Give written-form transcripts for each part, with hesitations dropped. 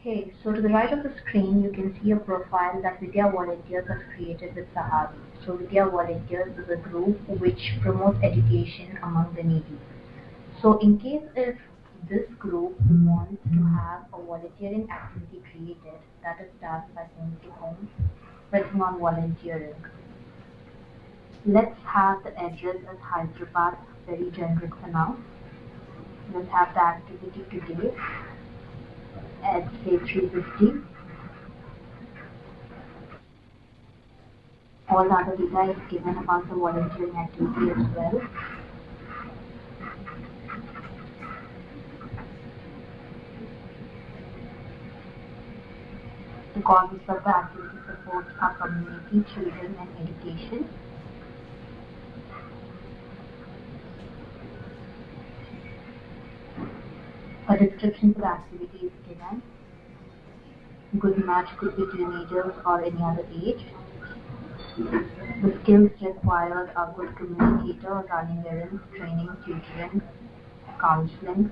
Hey, so to the right of the screen, you can see a profile that Vidya Volunteers has created with Sahave. So Vidya Volunteers is a group which promotes education among the needy. So in case if this group wants to have a volunteering activity created that is done by home to home, pressing on volunteering. Let's have the address as Hyderabad, very generic for now. Let's have the activity today at say 3:50. All the other data is given about the volunteering activity as well. The causes of the activity supports our community, children and education. A description for the activity is given. Good match could be teenagers or any other age. The skills required are good communicator, running errands, training, tutoring, counseling.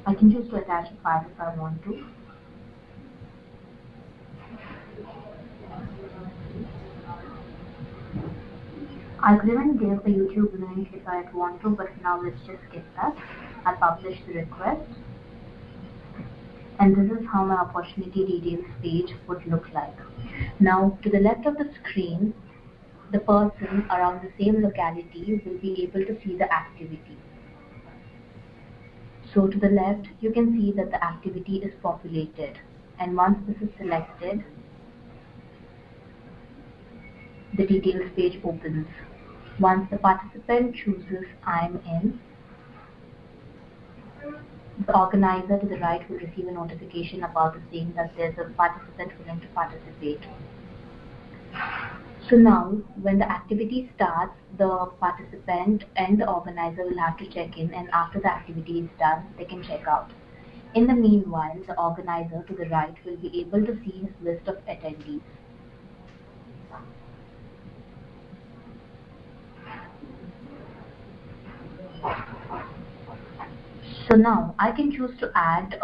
I can choose to attach a file if I want to. I could even give a YouTube link if I want to, but now let's just skip that. I'll publish the request. And this is how my opportunity details page would look like. Now, to the left of the screen, the person around the same locality will be able to see the activity. So to the left, you can see that the activity is populated. And once this is selected, the details page opens. Once the participant chooses I'm in, the organizer to the right will receive a notification about the same that there's a participant willing to participate. So now, when the activity starts, the participant and the organizer will have to check in, and after the activity is done, they can check out. In the meanwhile, the organizer to the right will be able to see his list of attendees. So now I can choose to add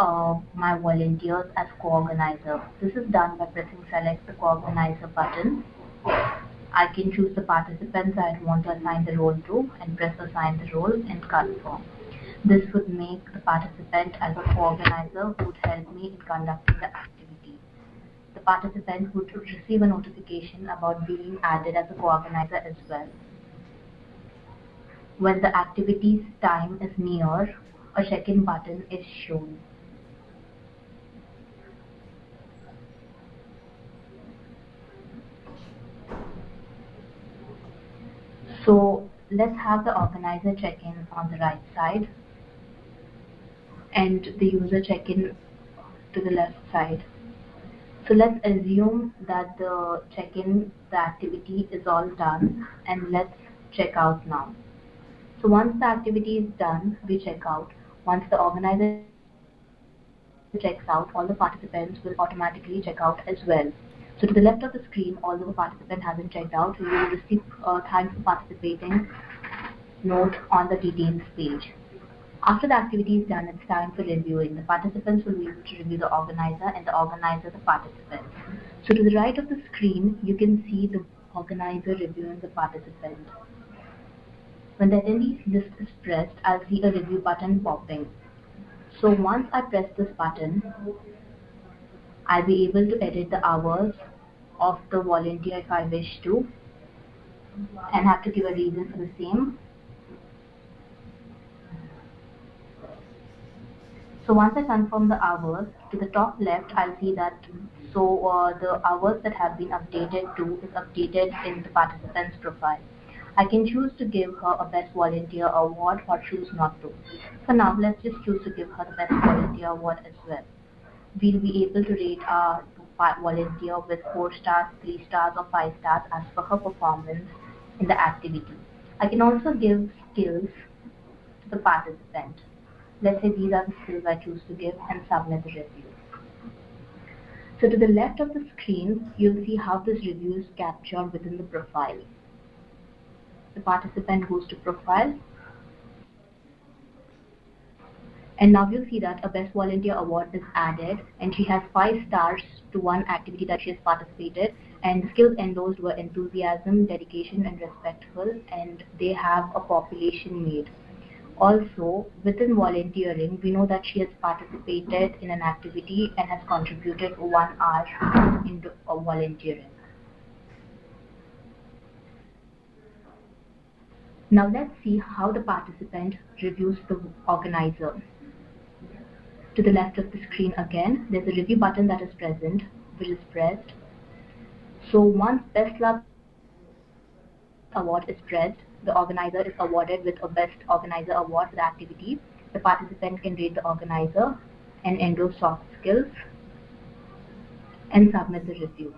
my volunteers as co-organizer. This is done by pressing select the co-organizer button. I can choose the participants I want to assign the role to and press assign the role and confirm. This would make the participant as a co-organizer who would help me in conducting the activity. The participant would receive a notification about being added as a co-organizer as well. When the activity's time is near, a check-in button is shown. So let's have the organizer check-in on the right side and the user check-in to the left side. So let's assume that the check-in, the activity is all done, and let's check out now. So once the activity is done, we check out. Once the organizer checks out, all the participants will automatically check out as well. So to the left of the screen, although the participant hasn't checked out, we will receive thanks for participating note on the details page. After the activity is done, it's time for reviewing. The participants will be able to review the organizer and the organizer the participants. So to the right of the screen, you can see the organizer reviewing the participant. When the attendees list is pressed, I'll see a review button popping. So once I press this button, I'll be able to edit the hours of the volunteer if I wish to, and have to give a reason for the same. So once I confirm the hours, to the top left, I'll see that the hours that have been updated to is updated in the participant's profile. I can choose to give her a Best Volunteer award or choose not to. For now, let's just choose to give her the Best Volunteer award as well. We'll be able to rate our volunteer with 4 stars, 3 stars or 5 stars as per her performance in the activity. I can also give skills to the participant. Let's say these are the skills I choose to give and submit the review. So to the left of the screen, you'll see how this review is captured within the profile. The participant goes to profile. And now you'll see that a Best Volunteer award is added, and she has 5 stars to one activity that she has participated. And the skills endorsed were enthusiasm, dedication, and respectful, and they have a population made. Also, within volunteering, we know that she has participated in an activity and has contributed 1 hour into volunteering. Now let's see how the participant reviews the organizer. To the left of the screen again, there's a review button that is present, which is pressed. So once Best Love award is pressed, the organizer is awarded with a Best Organizer award for the activity. The participant can rate the organizer and endorse soft skills and submit the review.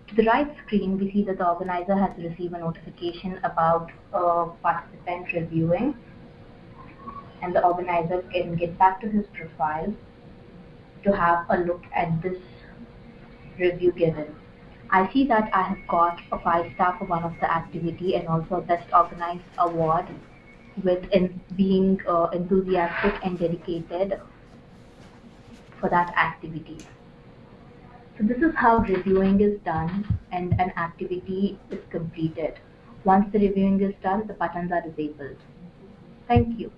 To the right screen, we see that the organizer has received a notification about a participant reviewing, and the organizer can get back to his profile to have a look at this review given. I see that I have got a 5 star for one of the activity and also a Best Organized award with being enthusiastic and dedicated for that activity. So this is how reviewing is done and an activity is completed. Once the reviewing is done, the buttons are disabled. Thank you.